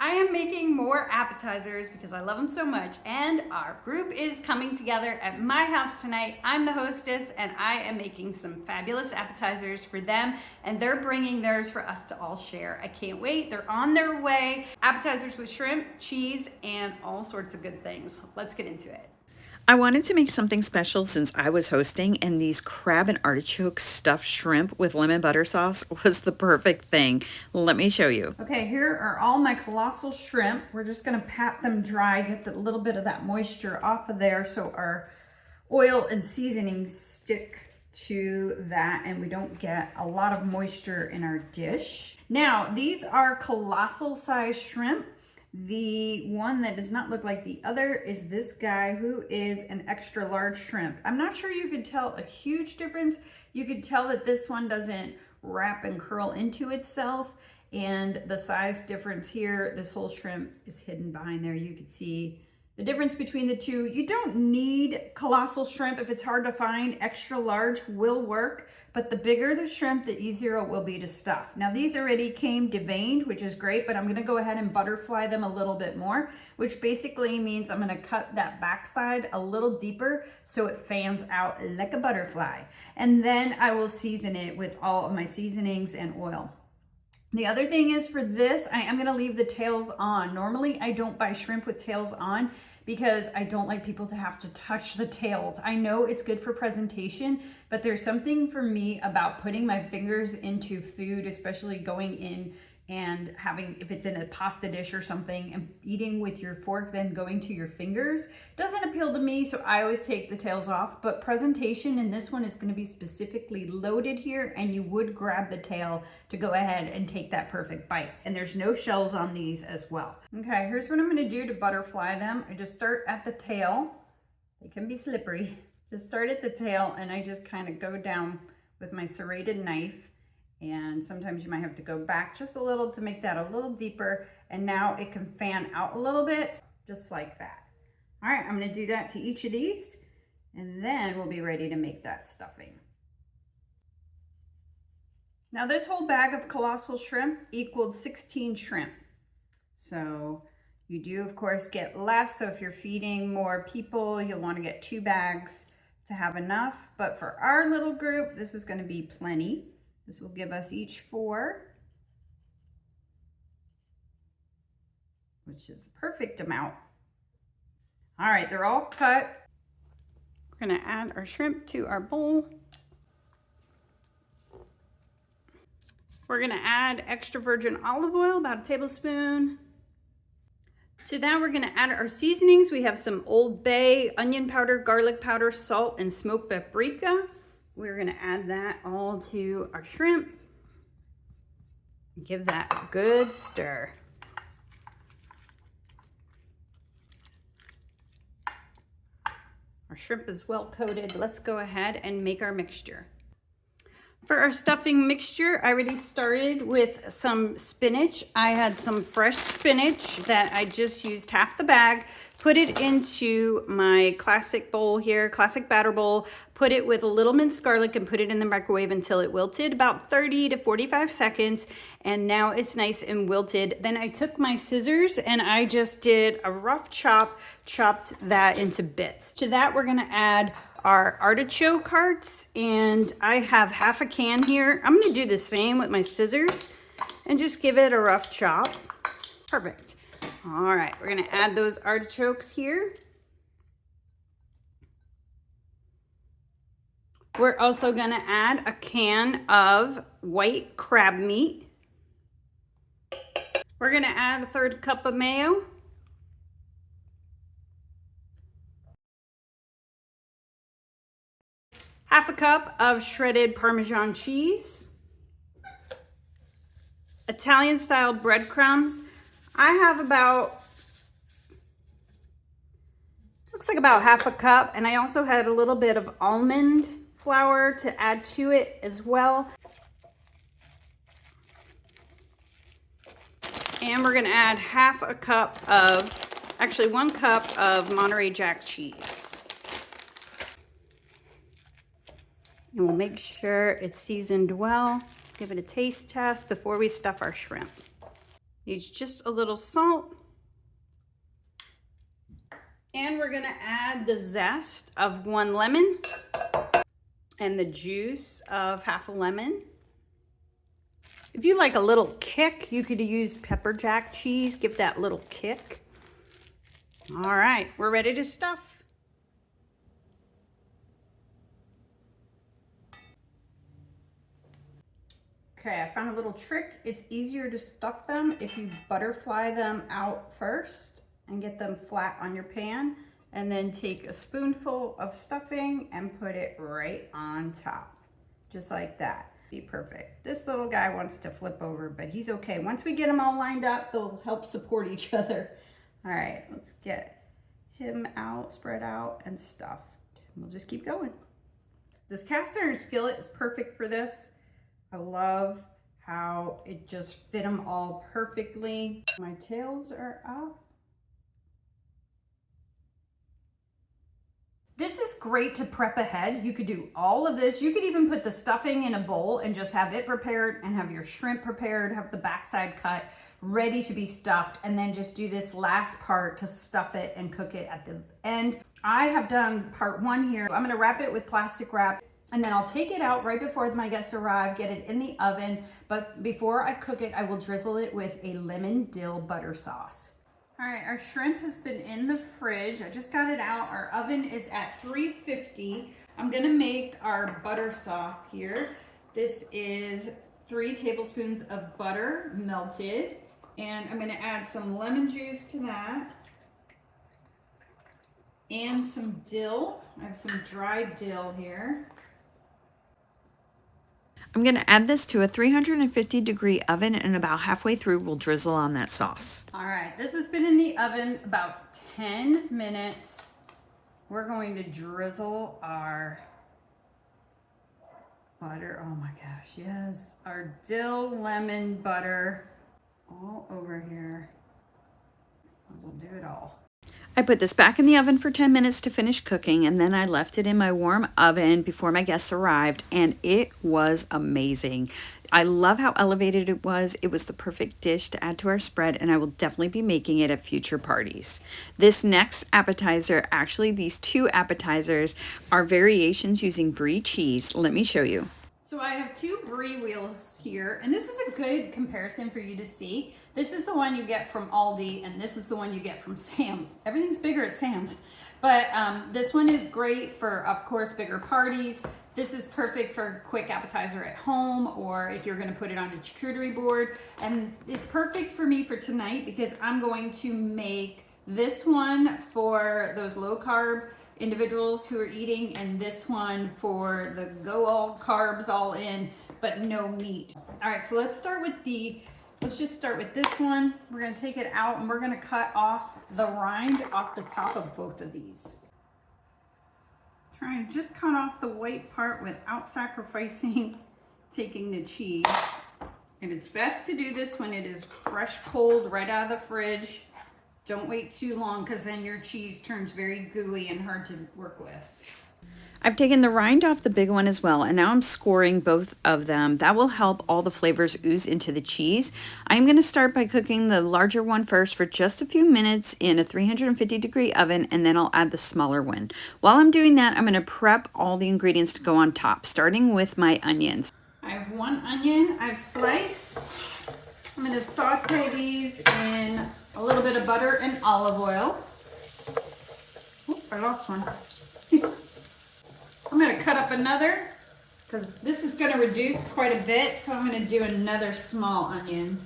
I am making more appetizers because I love them so much, and our group is coming together at my house tonight. I'm the hostess and I am making some fabulous appetizers for them, and they're bringing theirs for us to all share. I can't wait. They're on their way. Appetizers with shrimp, cheese, and all sorts of good things. Let's get into it. I wanted to make something special since I was hosting, and these crab and artichoke stuffed shrimp with lemon butter sauce was the perfect thing. Let me show you. Okay, here are all my colossal shrimp. We're just gonna pat them dry, get a little bit of that moisture off of there so our oil and seasoning stick to that and we don't get a lot of moisture in our dish. Now, these are colossal size shrimp. The one that does not look like the other is this guy, who is an extra large shrimp. I'm not sure you could tell a huge difference. You could tell that this one doesn't wrap and curl into itself, and the size difference here, this whole shrimp is hidden behind there. You can see the difference between the two. You don't need colossal shrimp if it's hard to find. Extra large will work, but the bigger the shrimp, the easier it will be to stuff. Now these already came deveined, which is great, but I'm gonna go ahead and butterfly them a little bit more, which basically means I'm gonna cut that backside a little deeper so it fans out like a butterfly. And then I will season it with all of my seasonings and oil. The other thing is, for this, I am going to leave the tails on. Normally, I don't buy shrimp with tails on because I don't like people to have to touch the tails. I know it's good for presentation, but there's something for me about putting my fingers into food, especially going in and having, if it's in a pasta dish or something, and eating with your fork, then going to your fingers, doesn't appeal to me, so I always take the tails off. But presentation in this one is going to be specifically loaded here, and you would grab the tail to go ahead and take that perfect bite. And there's no shells on these as well. Okay, here's what I'm going to do to butterfly them. I just start at the tail. They can be slippery. Just start at the tail, and I just kind of go down with my serrated knife. And sometimes you might have to go back just a little to make that a little deeper. And now it can fan out a little bit, just like that. All right, I'm gonna do that to each of these, and then we'll be ready to make that stuffing. Now this whole bag of colossal shrimp equaled 16 shrimp. So you do, of course, get less. So if you're feeding more people, you'll want to get 2 bags to have enough. But for our little group, this is gonna be plenty. This will give us each 4, which is the perfect amount. All right, they're all cut. We're gonna add our shrimp to our bowl. We're gonna add extra virgin olive oil, about a tablespoon. To that, we're gonna add our seasonings. We have some Old Bay, onion powder, garlic powder, salt, and smoked paprika. We're gonna add that all to our shrimp. Give that a good stir. Our shrimp is well coated. Let's go ahead and make our mixture. For our stuffing mixture, I already started with some spinach. I had some fresh spinach that I just used half the bag, put it into my classic bowl here, classic batter bowl, put it with a little minced garlic and put it in the microwave until it wilted, about 30 to 45 seconds. And now it's nice and wilted. Then I took my scissors and I just did a rough chop, chopped that into bits. To that, we're gonna add our artichoke hearts, and I have half a can here. I'm gonna do the same with my scissors and just give it a rough chop. Perfect. All right, we're gonna add those artichokes here. We're also gonna add a can of white crab meat. We're gonna add a 1/3 cup of mayo. Half a cup of shredded Parmesan cheese. Italian style breadcrumbs. I have about, looks like about half a cup, and I also had a little bit of almond flour to add to it as well. And we're gonna add half a cup of, actually 1 cup of Monterey Jack cheese. And we'll make sure it's seasoned well. Give it a taste test before we stuff our shrimp. Needs just a little salt. And we're gonna add the zest of 1 lemon and the juice of half a lemon. If you like a little kick, you could use pepper jack cheese, give that little kick. All right, we're ready to stuff. Okay, I found a little trick. It's easier to stuff them if you butterfly them out first and get them flat on your pan, and then take a spoonful of stuffing and put it right on top, just like that. Be perfect. This little guy wants to flip over, but he's okay. Once we get them all lined up, they'll help support each other. All right, let's get him out, spread out, and stuffed. We'll just keep going. This cast iron skillet is perfect for this. I love how it just fit them all perfectly. My tails are up. This is great to prep ahead. You could do all of this. You could even put the stuffing in a bowl and just have it prepared and have your shrimp prepared, have the backside cut, ready to be stuffed, and then just do this last part to stuff it and cook it at the end. I have done part 1 here. I'm gonna wrap it with plastic wrap, and then I'll take it out right before my guests arrive, get it in the oven, but before I cook it, I will drizzle it with a lemon dill butter sauce. All right, our shrimp has been in the fridge. I just got it out. Our oven is at 350. I'm gonna make our butter sauce here. This is 3 tablespoons of butter melted, and I'm gonna add some lemon juice to that and some dill. I have some dried dill here. I'm going to add this to a 350-degree oven, and about halfway through, we'll drizzle on that sauce. All right, this has been in the oven about 10 minutes. We're going to drizzle our butter. Oh my gosh, yes. Our dill lemon butter all over here. Might as well do it all. I put this back in the oven for 10 minutes to finish cooking, and then I left it in my warm oven before my guests arrived, and it was amazing. I love how elevated it was. It was the perfect dish to add to our spread, and I will definitely be making it at future parties. This next appetizer, actually these 2 appetizers, are variations using brie cheese. Let me show you. So I have 2 brie wheels here, and this is a good comparison for you to see. This is the one you get from Aldi, and this is the one you get from Sam's. Everything's bigger at Sam's, but this one is great for, of course, bigger parties. This is perfect for a quick appetizer at home, or if you're gonna put it on a charcuterie board. And it's perfect for me for tonight because I'm going to make this one for those low carb individuals who are eating, and this one for the go all carbs all in but no meat. All right, so let's just start with this one. We're gonna take it out and we're gonna cut off the rind off the top of both of these. Try and just cut off the white part without sacrificing taking the cheese. And it's best to do this when it is fresh, cold, right out of the fridge. Don't wait too long because then your cheese turns very gooey and hard to work with. I've taken the rind off the big one as well, and now I'm scoring both of them. That will help all the flavors ooze into the cheese. I'm going to start by cooking the larger one first for just a few minutes in a 350-degree oven, and then I'll add the smaller one. While I'm doing that, I'm going to prep all the ingredients to go on top, starting with my onions. I have 1 onion I've sliced. I'm going to saute these in a little bit of butter and olive oil. Oop, I lost one. I'm going to cut up another because this is going to reduce quite a bit, so I'm going to do another small onion.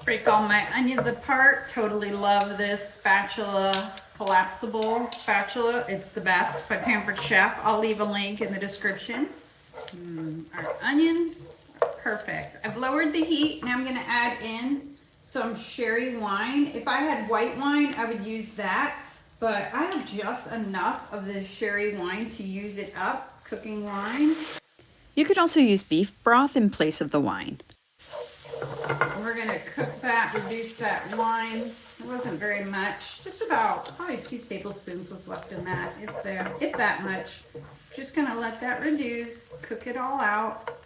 Break all my onions apart. Totally love this spatula, collapsible spatula. It's the best by Pampered Chef. I'll leave a link in the description. Our onions are perfect. I've lowered the heat. Now I'm going to add in some sherry wine. If I had white wine, I would use that, but I have just enough of the sherry wine to use it up, cooking wine. You could also use beef broth in place of the wine. We're gonna cook that that, reduce that wine. It wasn't very much, just about probably 2 tablespoons was left in that, if that much. Just gonna let that reduce, cook it all out.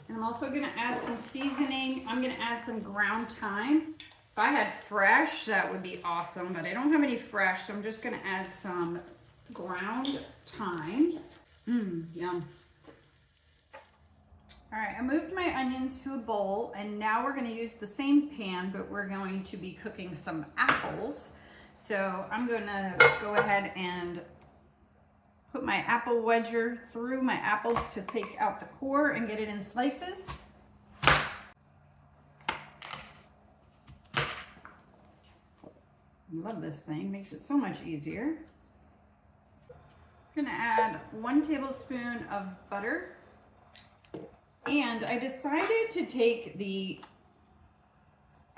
And I'm also gonna add some seasoning. I'm gonna add some ground thyme. If I had fresh, that would be awesome, but I don't have any fresh, so I'm just gonna add some ground thyme. Yum. All right, I moved my onions to a bowl, and now we're gonna use the same pan, but we're going to be cooking some apples. So I'm gonna go ahead and put my apple wedger through my apple to take out the core and get it in slices. Love this thing, makes it so much easier. I'm gonna add 1 tablespoon of butter. And I decided to take the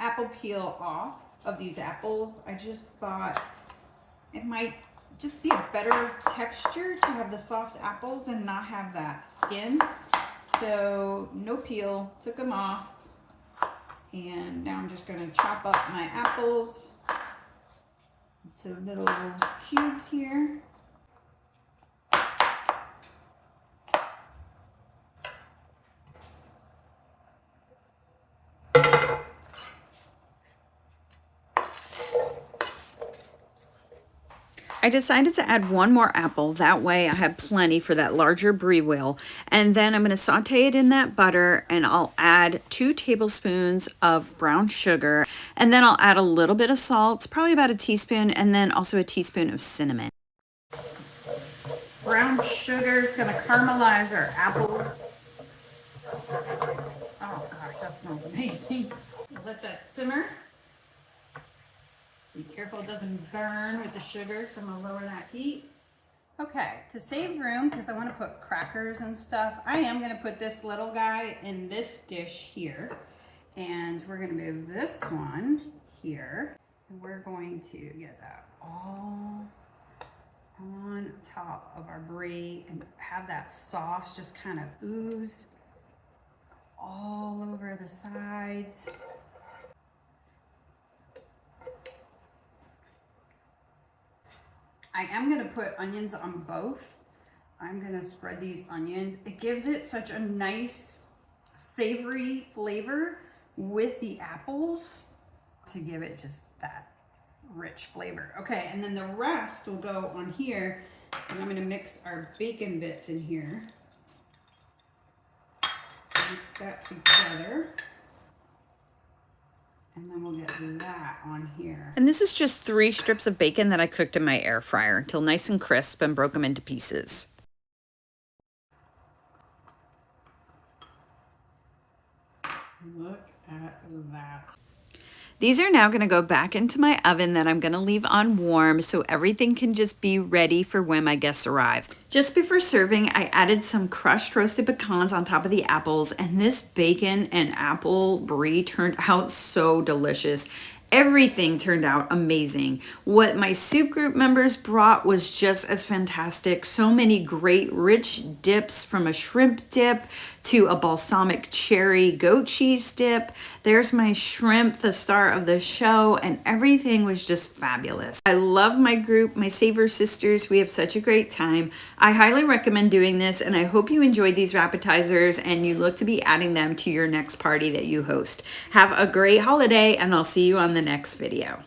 apple peel off of these apples. I just thought it might just be a better texture to have the soft apples and not have that skin. So no peel, took them off. And now I'm just gonna chop up my apples into little cubes here. I decided to add 1 more apple. That way I have plenty for that larger brie wheel. And then I'm going to saute it in that butter, and I'll add 2 tablespoons of brown sugar. And then I'll add a little bit of salt, probably about a teaspoon, and then also a teaspoon of cinnamon. Brown sugar is going to caramelize our apples. Oh gosh, that smells amazing. Let that simmer. Be careful it doesn't burn with the sugar, so I'm gonna lower that heat. Okay, to save room, because I want to put crackers and stuff, I am gonna put this little guy in this dish here. And we're gonna move this one here. And we're going to get that all on top of our brie and have that sauce just kind of ooze all over the sides. I am gonna put onions on both. I'm gonna spread these onions. It gives it such a nice savory flavor with the apples to give it just that rich flavor. Okay, and then the rest will go on here, and I'm gonna mix our bacon bits in here. Mix that together. And then we'll get that on here. And this is just 3 strips of bacon that I cooked in my air fryer until nice and crisp and broke them into pieces. Look at that. These are now going to go back into my oven that I'm going to leave on warm so everything can just be ready for when my guests arrive. Just before serving, I added some crushed roasted pecans on top of the apples, and this bacon and apple brie turned out so delicious. Everything turned out amazing. What my soup group members brought was just as fantastic. So many great rich dips, from a shrimp dip to a balsamic cherry goat cheese dip. There's my shrimp, the star of the show, and everything was just fabulous. I love my group, my Savor Sisters. We have such a great time. I highly recommend doing this, and I hope you enjoyed these appetizers and you look to be adding them to your next party that you host. Have a great holiday, and I'll see you on the next video.